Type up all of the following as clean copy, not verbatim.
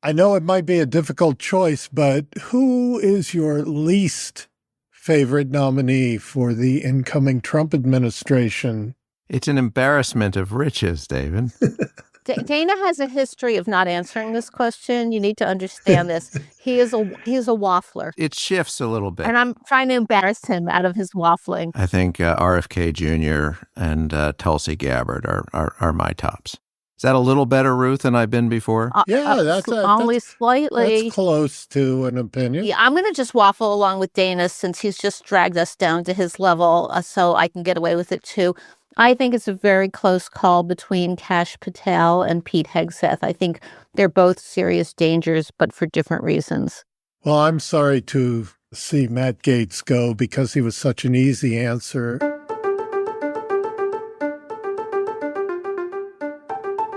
I know it might be a difficult choice, but who is your least favorite nominee for the incoming Trump administration? It's an embarrassment of riches, David. Dana has a history of not answering this question. You need to understand this. He is a waffler. It shifts a little bit. And I'm trying to embarrass him out of his waffling. I think RFK Jr. and Tulsi Gabbard are my tops. Is that a little better, Ruth, than I've been before? That's only slightly. That's close to an opinion. Yeah, I'm going to just waffle along with Dana since he's just dragged us down to his level, so I can get away with it too. I think it's a very close call between Kash Patel and Pete Hegseth. I think they're both serious dangers, but for different reasons. Well, I'm sorry to see Matt Gaetz go because he was such an easy answer.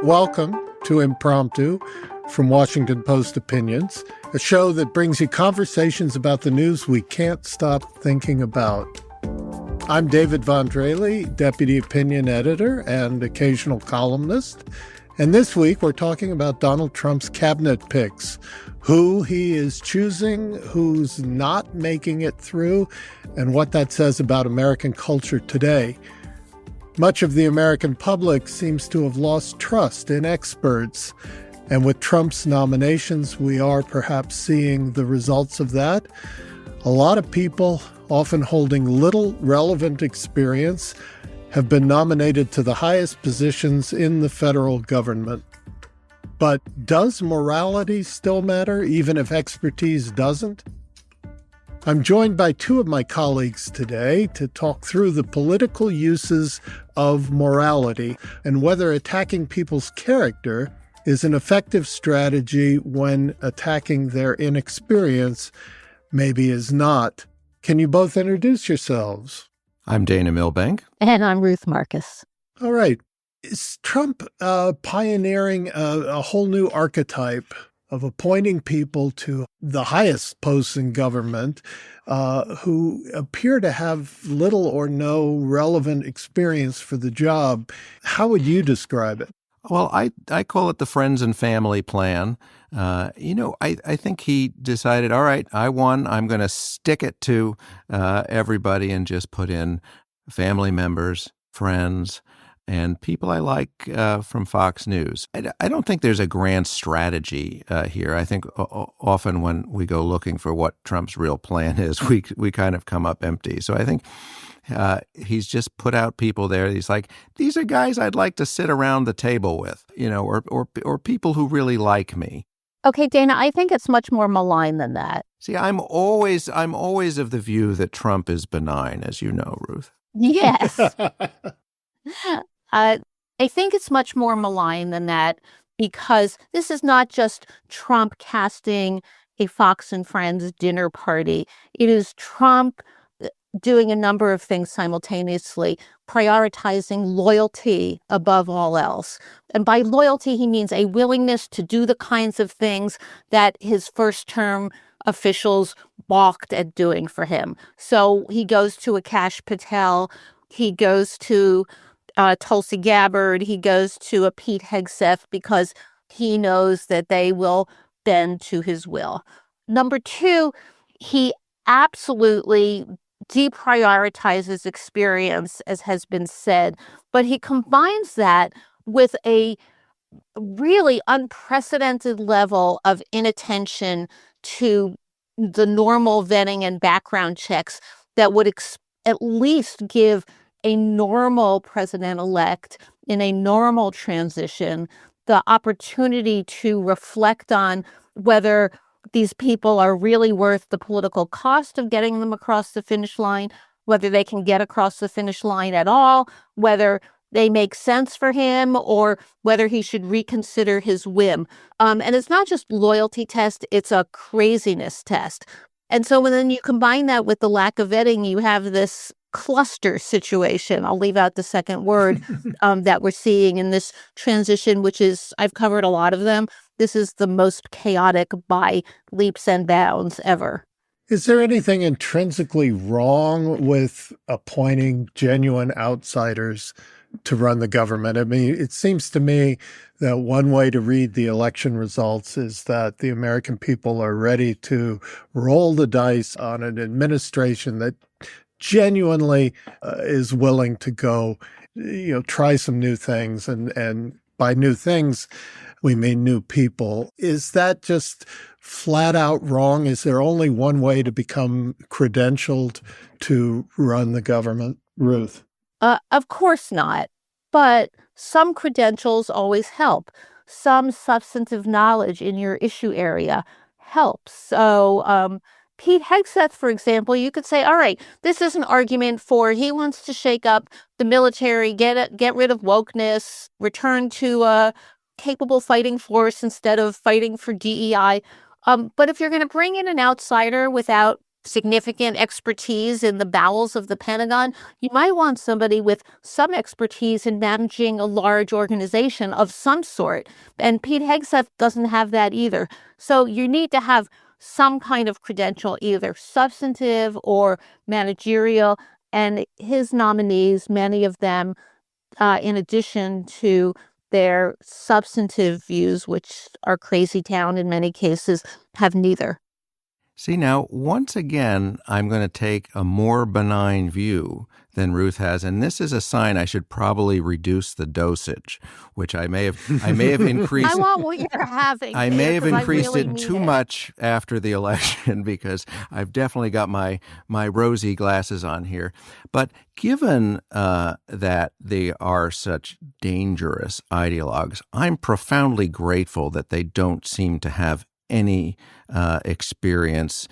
Welcome to Impromptu from Washington Post Opinions, a show that brings you conversations about the news we can't stop thinking about. I'm David Von Drehle, Deputy Opinion Editor and occasional columnist. And this week we're talking about Donald Trump's cabinet picks, who he is choosing, who's not making it through, and what that says about American culture today. Much of the American public seems to have lost trust in experts. And with Trump's nominations, we are perhaps seeing the results of that. A lot of people, often holding little relevant experience, have been nominated to the highest positions in the federal government. But does morality still matter, even if expertise doesn't? I'm joined by two of my colleagues today to talk through the political uses of morality and whether attacking people's character is an effective strategy when attacking their inexperience maybe is not. Can you both introduce yourselves? I'm Dana Milbank. And I'm Ruth Marcus. All right. Is Trump pioneering a whole new archetype of appointing people to the highest posts in government who appear to have little or no relevant experience for the job? How would you describe it? Well, I call it the friends and family plan. I think he decided, all right, I won. I'm going to stick it to everybody and just put in family members, friends, and people I like from Fox News. I don't think there's a grand strategy here. I think often when we go looking for what Trump's real plan is, we kind of come up empty. So I think he's just put out people there. He's like, these are guys I'd like to sit around the table with, or people who really like me. Okay, Dana, I think it's much more malign than that. See, I'm always of the view that Trump is benign, as you know, Ruth. Yes. I think it's much more malign than that because this is not just Trump casting a Fox and Friends dinner party. It is Trump doing a number of things simultaneously, prioritizing loyalty above all else. And by loyalty, he means a willingness to do the kinds of things that his first-term officials balked at doing for him. So he goes to a Kash Patel, he goes to Tulsi Gabbard, he goes to a Pete Hegseth because he knows that they will bend to his will. Number two, he absolutely deprioritizes experience, as has been said, but he combines that with a really unprecedented level of inattention to the normal vetting and background checks that would at least give a normal president-elect in a normal transition the opportunity to reflect on whether these people are really worth the political cost of getting them across the finish line, whether they can get across the finish line at all, whether they make sense for him, or whether he should reconsider his whim. And it's not just loyalty test, it's a craziness test. And so when then you combine that with the lack of vetting, you have this cluster situation. I'll leave out the second word that we're seeing in this transition, which is, I've covered a lot of them. This is the most chaotic by leaps and bounds ever. Is there anything intrinsically wrong with appointing genuine outsiders to run the government. I mean, it seems to me that one way to read the election results is that the American people are ready to roll the dice on an administration that genuinely is willing to go, try some new things. And by new things, we mean new people. Is that just flat out wrong? Is there only one way to become credentialed to run the government? Ruth? Of course not. But some credentials always help. Some substantive knowledge in your issue area helps. So Pete Hegseth, for example, you could say, all right, this is an argument for he wants to shake up the military, get rid of wokeness, return to a capable fighting force instead of fighting for DEI. But if you're going to bring in an outsider without significant expertise in the bowels of the Pentagon, you might want somebody with some expertise in managing a large organization of some sort. And Pete Hegseth doesn't have that either. So you need to have some kind of credential, either substantive or managerial. And his nominees, many of them, in addition to their substantive views, which are crazy town in many cases, have neither. See, now, once again, I'm going to take a more benign view than Ruth has, and this is a sign I should probably reduce the dosage, which I may have increased. I want what you're having. I may have increased really it too much after the election because I've definitely got my rosy glasses on here. But given that they are such dangerous ideologues, I'm profoundly grateful that they don't seem to have any experience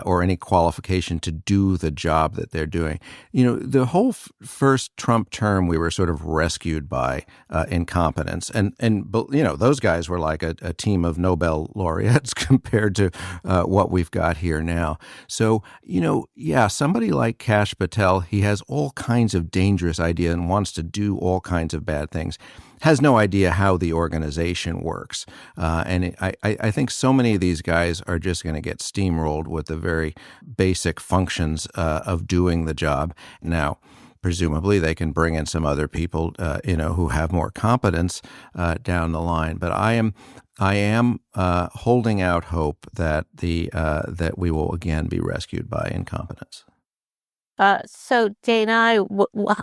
or any qualification to do the job that they're doing. The whole first Trump term, we were sort of rescued by incompetence. And those guys were like a team of Nobel laureates compared to what we've got here now. So, somebody like Kash Patel, he has all kinds of dangerous ideas and wants to do all kinds of bad things. Has no idea how the organization works. I think so many of these guys are just going to get steamrolled with the very basic functions of doing the job. Now, presumably they can bring in some other people, who have more competence down the line. But I am holding out hope that that we will again be rescued by incompetence. So Dana, I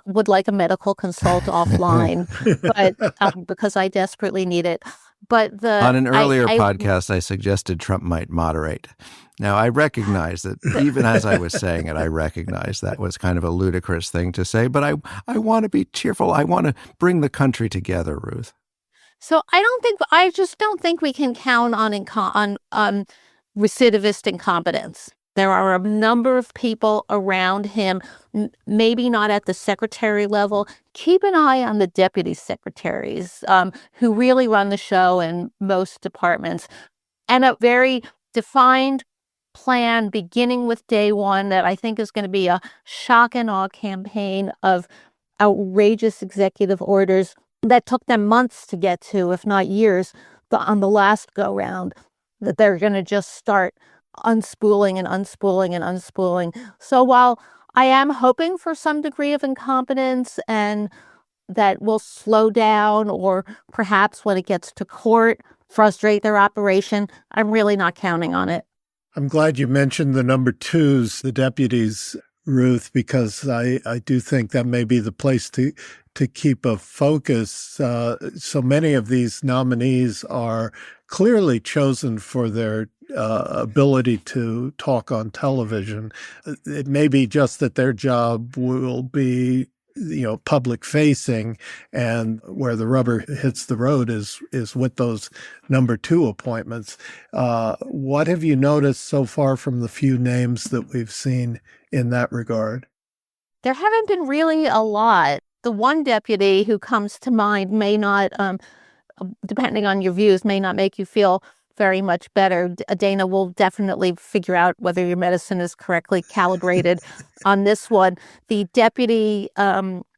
would like a medical consult offline, but because I desperately need it. But on an earlier podcast, I suggested Trump might moderate. Now, I recognize that even as I was saying it, I recognize that was kind of a ludicrous thing to say, but I want to be cheerful. I want to bring the country together, Ruth. So I just don't think we can count on recidivist incompetence. There are a number of people around him, maybe not at the secretary level. Keep an eye on the deputy secretaries who really run the show in most departments. And a very defined plan beginning with day one that I think is going to be a shock and awe campaign of outrageous executive orders that took them months to get to, if not years, on the last go-round, that they're going to just start unspooling and unspooling and unspooling. So while I am hoping for some degree of incompetence and that will slow down or perhaps when it gets to court, frustrate their operation, I'm really not counting on it. I'm glad you mentioned the number twos, the deputies, Ruth, because I do think that may be the place to keep a focus. So many of these nominees are clearly chosen for their ability to talk on television. It may be just that their job will be, public facing, and where the rubber hits the road is with those number two appointments. What have you noticed so far from the few names that we've seen in that regard? There haven't been really a lot. The one deputy who comes to mind may not, depending on your views, may not make you feel very much better. Dana will definitely figure out whether your medicine is correctly calibrated on this one. The deputy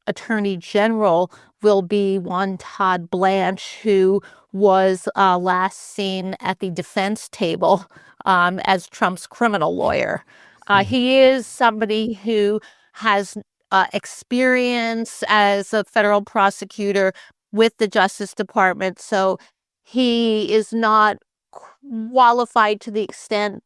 attorney general will be one Todd Blanche, who was last seen at the defense table as Trump's criminal lawyer. He is somebody who has experience as a federal prosecutor with the Justice Department. So he is not qualified to the extent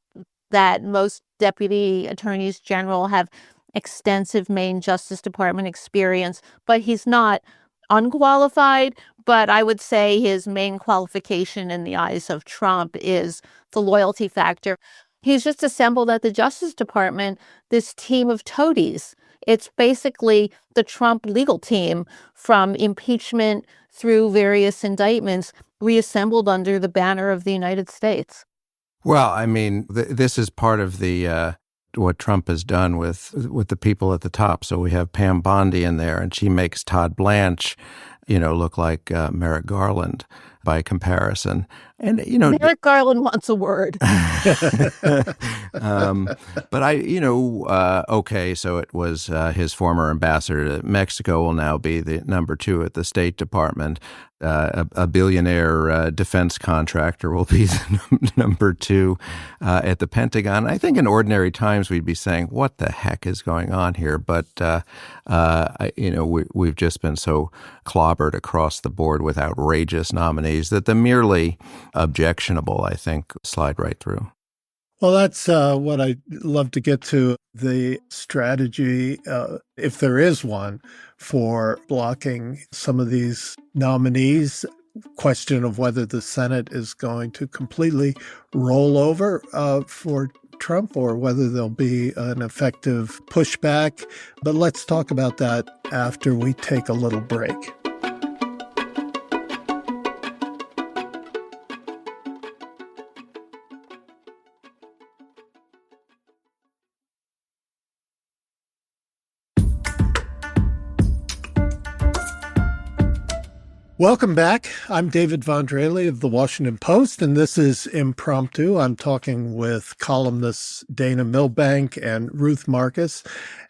that most deputy attorneys general have extensive Maine Justice Department experience, but he's not unqualified. But I would say his main qualification in the eyes of Trump is the loyalty factor. He's just assembled at the Justice Department this team of toadies. It's basically the Trump legal team from impeachment through various indictments reassembled under the banner of the United States. Well, I mean, this is part of the what Trump has done with the people at the top. So we have Pam Bondi in there, and she makes Todd Blanche, look like Merrick Garland by comparison. And, Merrick Garland wants a word. But okay, so it was his former ambassador to Mexico will now be the number 2 at the State Department. A billionaire defense contractor will be the number 2 at the Pentagon. I think in ordinary times we'd be saying, what the heck is going on here? But, we've just been so clobbered across the board with outrageous nominees that the merely objectionable, I think, slide right through. Well, that's what I'd love to get to, the strategy, if there is one, for blocking some of these nominees. Question of whether the Senate is going to completely roll over for Trump or whether there'll be an effective pushback. But let's talk about that after we take a little break. Welcome back. I'm David Von Drehle of The Washington Post, and this is Impromptu. I'm talking with columnists Dana Milbank and Ruth Marcus,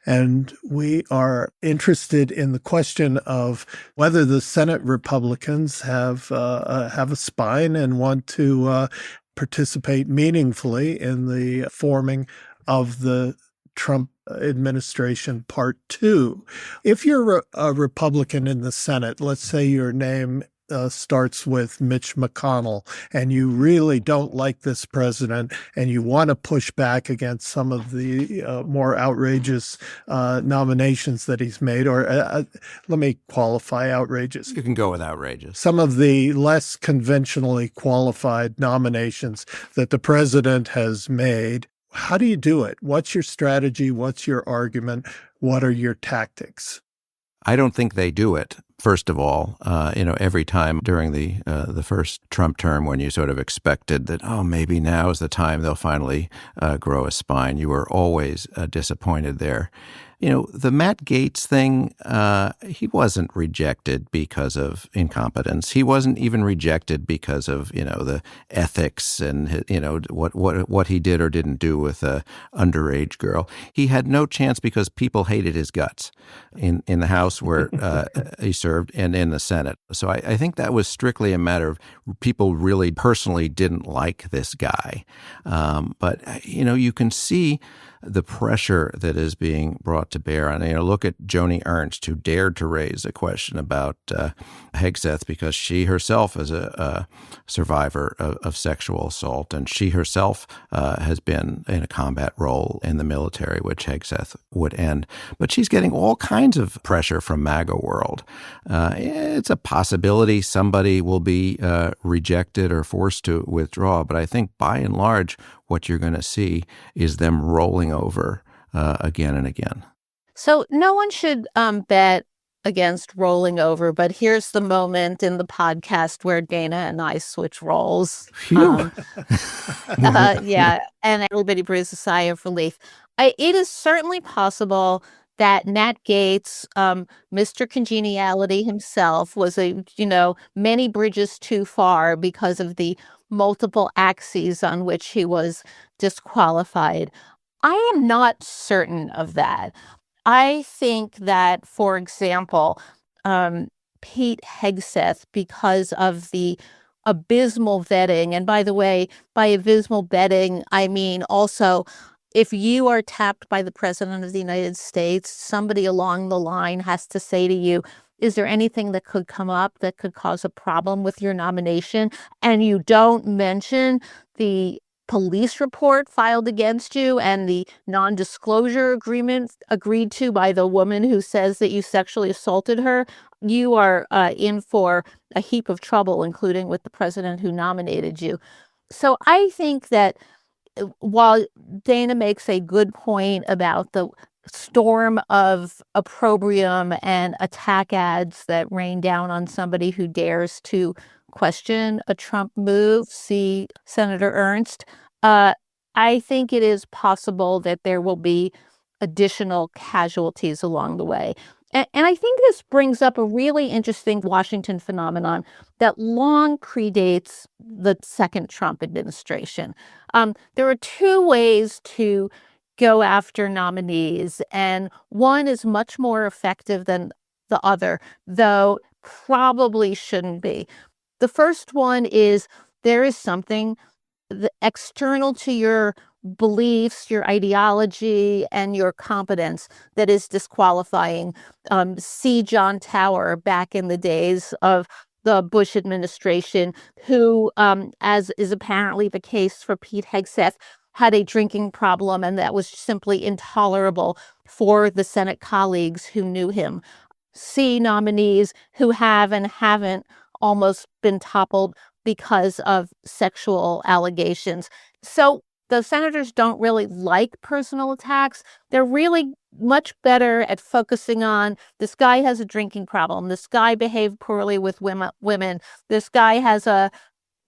and we are interested in the question of whether the Senate Republicans have a spine and want to participate meaningfully in the forming of the Trump administration part 2. If you're a Republican in the Senate, let's say your name starts with Mitch McConnell, and you really don't like this president, and you want to push back against some of the more outrageous nominations that he's made, or let me qualify outrageous. You can go with outrageous. Some of the less conventionally qualified nominations that the president has made. How do you do it? What's your strategy? What's your argument? What are your tactics? I don't think they do it. First of all, every time during the first Trump term when you sort of expected that, maybe now is the time they'll finally grow a spine, you were always disappointed there. The Matt Gaetz thing, he wasn't rejected because of incompetence. He wasn't even rejected because of, the ethics and, what he did or didn't do with a underage girl. He had no chance because people hated his guts in the House where he served and in the Senate. So I think that was strictly a matter of people really personally didn't like this guy. But, you can see the pressure that is being brought to bear on, look at Joni Ernst, who dared to raise a question about Hegseth because she herself is a survivor of sexual assault, and she herself has been in a combat role in the military, which Hegseth would end. But she's getting all kinds of pressure from MAGA world. It's a possibility somebody will be rejected or forced to withdraw, but I think by and large, what you're going to see is them rolling over again and again. So no one should bet against rolling over, but here's the moment in the podcast where Dana and I switch roles. Yeah, and everybody breathes a sigh of relief. It is certainly possible that Nat Gaetz, Mr. Congeniality himself, was many bridges too far because of the multiple axes on which he was disqualified. I am not certain of that. I think that, for example, Pete Hegseth, because of the abysmal vetting, and by the way, by abysmal vetting, I mean also if you are tapped by the President of the United States, somebody along the line has to say to you, is there anything that could come up that could cause a problem with your nomination? And you don't mention the police report filed against you and the non-disclosure agreement agreed to by the woman who says that you sexually assaulted her, you are in for a heap of trouble, including with the president who nominated you. So I think that while Dana makes a good point about the storm of opprobrium and attack ads that rain down on somebody who dares to question a Trump move, see Senator Ernst, I think it is possible that there will be additional casualties along the way. And I think this brings up a really interesting Washington phenomenon that long predates the second Trump administration. There are two ways to go after nominees, and one is much more effective than the other, though probably shouldn't be. The first one is there is something external to your beliefs, your ideology, and your competence that is disqualifying. See John Tower back in the days of the Bush administration, who, as is apparently the case for Pete Hegseth, had a drinking problem, and that was simply intolerable for the Senate colleagues who knew him. See nominees who have and haven't almost been toppled because of sexual allegations. So the senators don't really like personal attacks. They're really much better at focusing on this guy has a drinking problem. This guy behaved poorly with women. This guy has a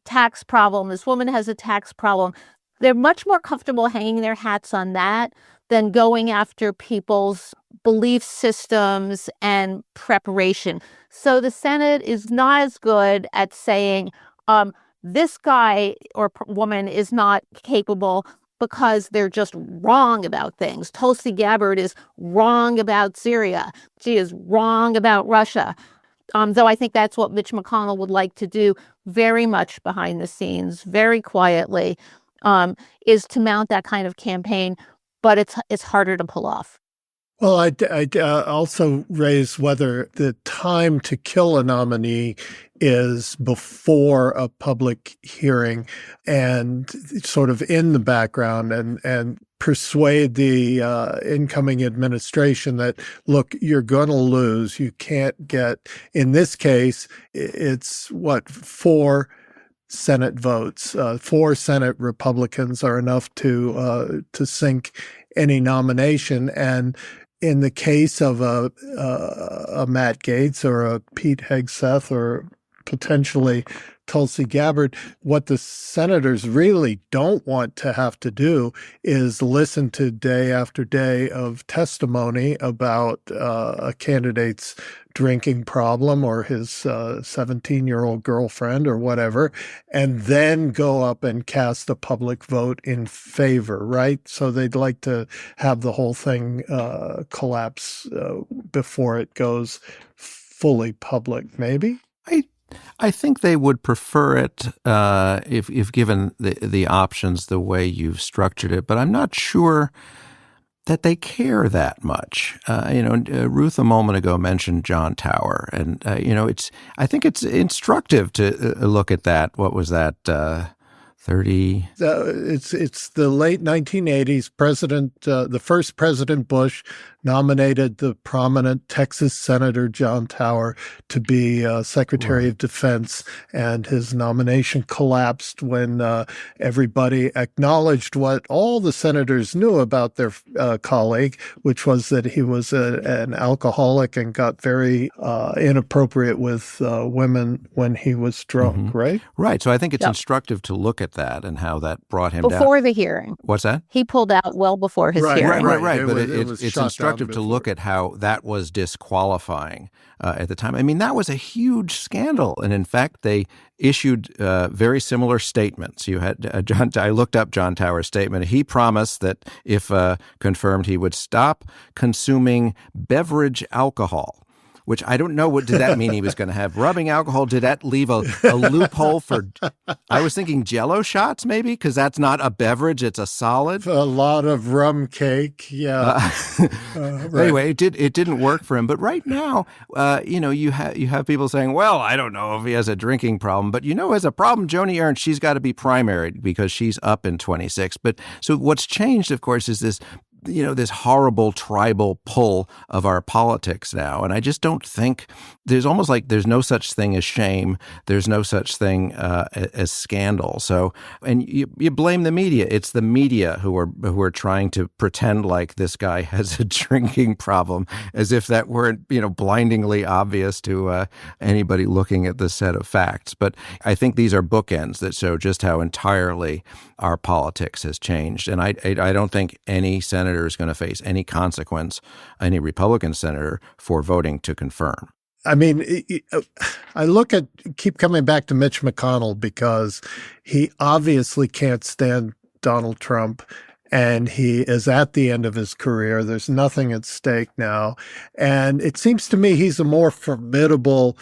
tax problem. This woman has a tax problem. They're much more comfortable hanging their hats on that than going after people's belief systems and preparation. So the Senate is not as good at saying, this guy or woman is not capable because they're just wrong about things. Tulsi Gabbard is wrong about Syria. She is wrong about Russia. Though I think that's what Mitch McConnell would like to do very much behind the scenes, very quietly, is to mount that kind of campaign, but it's harder to pull off. Well, I'd also raise whether the time to kill a nominee is before a public hearing and sort of in the background and persuade the incoming administration that, look, you're going to lose. You can't get, in this case, it's what, 4 Senate votes. 4 Senate Republicans are enough to sink any nomination. And in the case of a Matt Gaetz or a Pete Hegseth or potentially Tulsi Gabbard, what the senators really don't want to have to do is listen to day after day of testimony about a candidate's drinking problem or his 17-year-old girlfriend or whatever, and then go up and cast a public vote in favor, right? So they'd like to have the whole thing collapse before it goes fully public, maybe? I think they would prefer it if given the options the way you've structured it, but I'm not sure that they care that much. Ruth a moment ago mentioned John Tower, and I think it's instructive to look at that. What was that? 30. It's the late 1980s. The first President Bush nominated the prominent Texas Senator John Tower to be Secretary of Defense, and his nomination collapsed when everybody acknowledged what all the senators knew about their colleague, which was that he was an alcoholic and got very inappropriate with women when he was drunk, right? Right. So I think it's instructive to look at that and how that brought him down. Before the hearing. What's that? He pulled out well before his hearing. Right. But it's instructive to look at how that was disqualifying at the time. I mean, that was a huge scandal. And in fact, they issued very similar statements. You had I looked up John Tower's statement. He promised that if confirmed, he would stop consuming beverage alcohol. which I don't know. What did that mean? He was going to have rubbing alcohol? Did that leave a loophole for, I was thinking Jell-O shots maybe, because that's not a beverage, it's a solid. A lot of rum cake. Yeah. Right. Anyway, it didn't work for him. But right now, you have people saying, well, I don't know if he has a drinking problem, but has a problem, Joni Ernst, she's got to be primaried because she's up in 26. But so what's changed, of course, is this horrible tribal pull of our politics now. And I just don't think there's no such thing as shame. There's no such thing as scandal. So, and you blame the media. It's the media who are trying to pretend like this guy has a drinking problem, as if that weren't, blindingly obvious to anybody looking at the set of facts. But I think these are bookends that show just how entirely our politics has changed. And I don't think any senator is going to face any consequence, any Republican senator, for voting to confirm. I mean, I keep coming back to Mitch McConnell because he obviously can't stand Donald Trump, and he is at the end of his career. There's nothing at stake now. And it seems to me he's a more formidable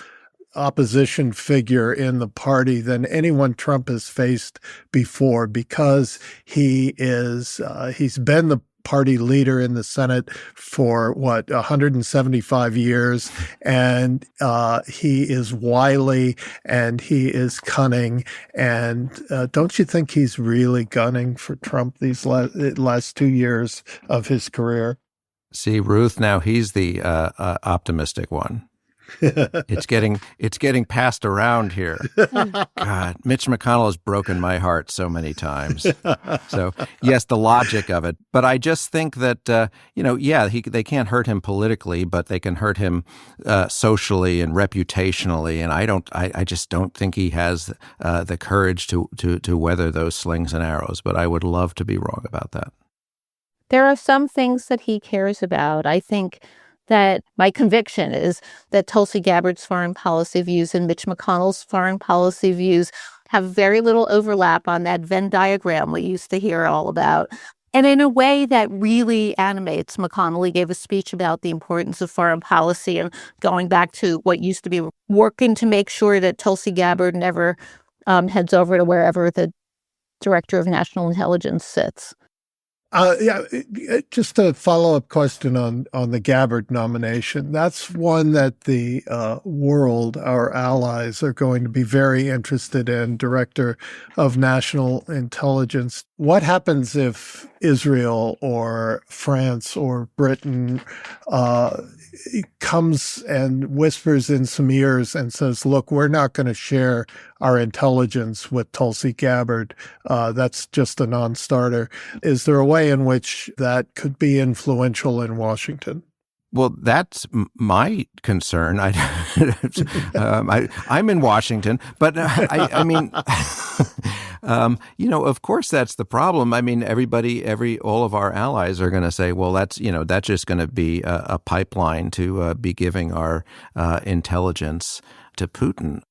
opposition figure in the party than anyone Trump has faced before, because he's been the party leader in the Senate for 175 years, and he is wily and he is cunning. And don't you think he's really gunning for Trump these last 2 years of his career? See, Ruth, now he's the optimistic one. It's getting passed around here. God, Mitch McConnell has broken my heart so many times. So yes, the logic of it, but I just think that they can't hurt him politically, but they can hurt him socially and reputationally. And I just don't think he has the courage to weather those slings and arrows. But I would love to be wrong about that. There are some things that he cares about. I think that my conviction is that Tulsi Gabbard's foreign policy views and Mitch McConnell's foreign policy views have very little overlap on that Venn diagram we used to hear all about. And in a way that really animates McConnell. He gave a speech about the importance of foreign policy and going back to what used to be working to make sure that Tulsi Gabbard never heads over to wherever the director of national intelligence sits. Just a follow-up question on the Gabbard nomination. That's one that the world, our allies, are going to be very interested in, Director of National Intelligence. What happens if Israel or France or Britain comes and whispers in some ears and says, look, we're not going to share our intelligence with Tulsi Gabbard. That's just a non-starter. Is there a way in which that could be influential in Washington? Well, that's my concern. I'm in Washington, but I mean, of course that's the problem. I mean, all of our allies are going to say, well, that's just going to be a pipeline to be giving our intelligence to Putin.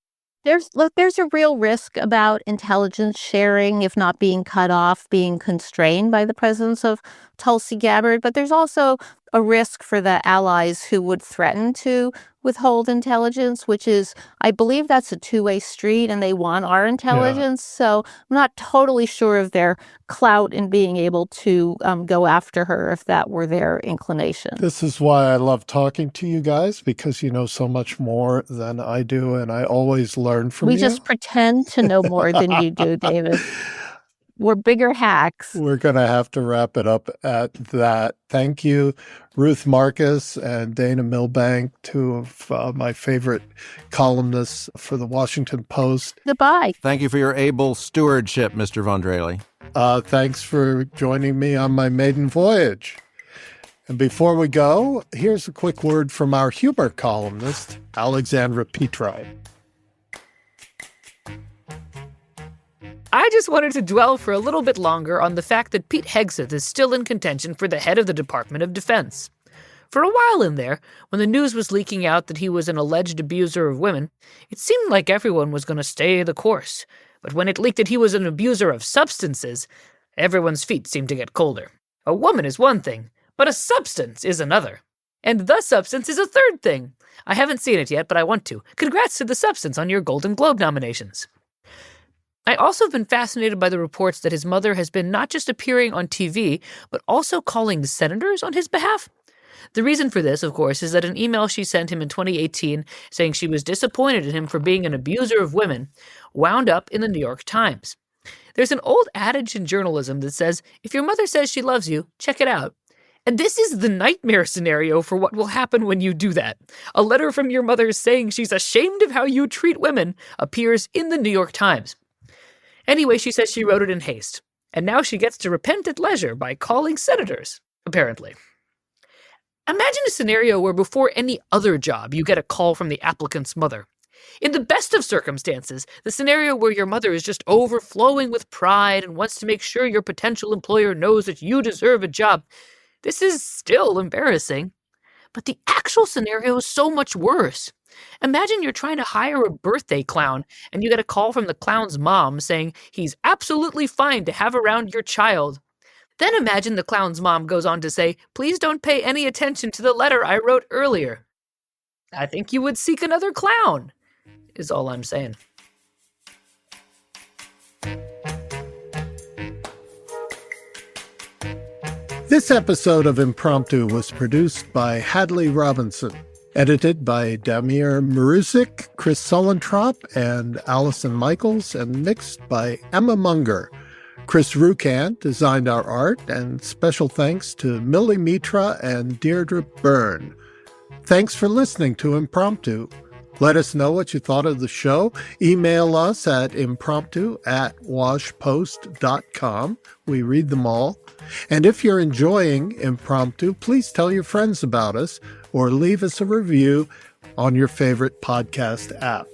There's a real risk about intelligence sharing, if not being cut off, being constrained by the presence of Tulsi Gabbard. But there's also a risk for the allies who would threaten to withhold intelligence, which is, I believe that's a two-way street, and they want our intelligence. Yeah. So I'm not totally sure of their clout in being able to go after her if that were their inclination. This is why I love talking to you guys, because you know so much more than I do, and I always learn from you. We just pretend to know more than you do, David. We're bigger hacks. We're going to have to wrap it up at that. Thank you, Ruth Marcus and Dana Milbank, two of my favorite columnists for the Washington Post. Goodbye. Thank you for your able stewardship, Mr. Von Drehle. Thanks for joining me on my maiden voyage. And before we go, here's a quick word from our humor columnist, Alexandra Petri. I just wanted to dwell for a little bit longer on the fact that Pete Hegseth is still in contention for the head of the Department of Defense. For a while in there, when the news was leaking out that he was an alleged abuser of women, it seemed like everyone was going to stay the course. But when it leaked that he was an abuser of substances, everyone's feet seemed to get colder. A woman is one thing, but a substance is another. And The Substance is a third thing. I haven't seen it yet, but I want to. Congrats to The Substance on your Golden Globe nominations. I also have been fascinated by the reports that his mother has been not just appearing on TV, but also calling senators on his behalf. The reason for this, of course, is that an email she sent him in 2018 saying she was disappointed in him for being an abuser of women wound up in the New York Times. There's an old adage in journalism that says, if your mother says she loves you, check it out. And this is the nightmare scenario for what will happen when you do that. A letter from your mother saying she's ashamed of how you treat women appears in the New York Times. Anyway, she says she wrote it in haste. And now she gets to repent at leisure by calling senators, apparently. Imagine a scenario where before any other job, you get a call from the applicant's mother. In the best of circumstances, the scenario where your mother is just overflowing with pride and wants to make sure your potential employer knows that you deserve a job. This is still embarrassing. But the actual scenario is so much worse. Imagine you're trying to hire a birthday clown and you get a call from the clown's mom saying he's absolutely fine to have around your child. Then imagine the clown's mom goes on to say, please don't pay any attention to the letter I wrote earlier. I think you would seek another clown, is all I'm saying. This episode of Impromptu was produced by Hadley Robinson, edited by Damir Marusik, Chris Sulentrop, and Allison Michaels, and mixed by Emma Munger. Chris Rucan designed our art, and special thanks to Millie Mitra and Deirdre Byrne. Thanks for listening to Impromptu. Let us know what you thought of the show. Email us at impromptu@washpost.com. We read them all. And if you're enjoying Impromptu, please tell your friends about us or leave us a review on your favorite podcast app.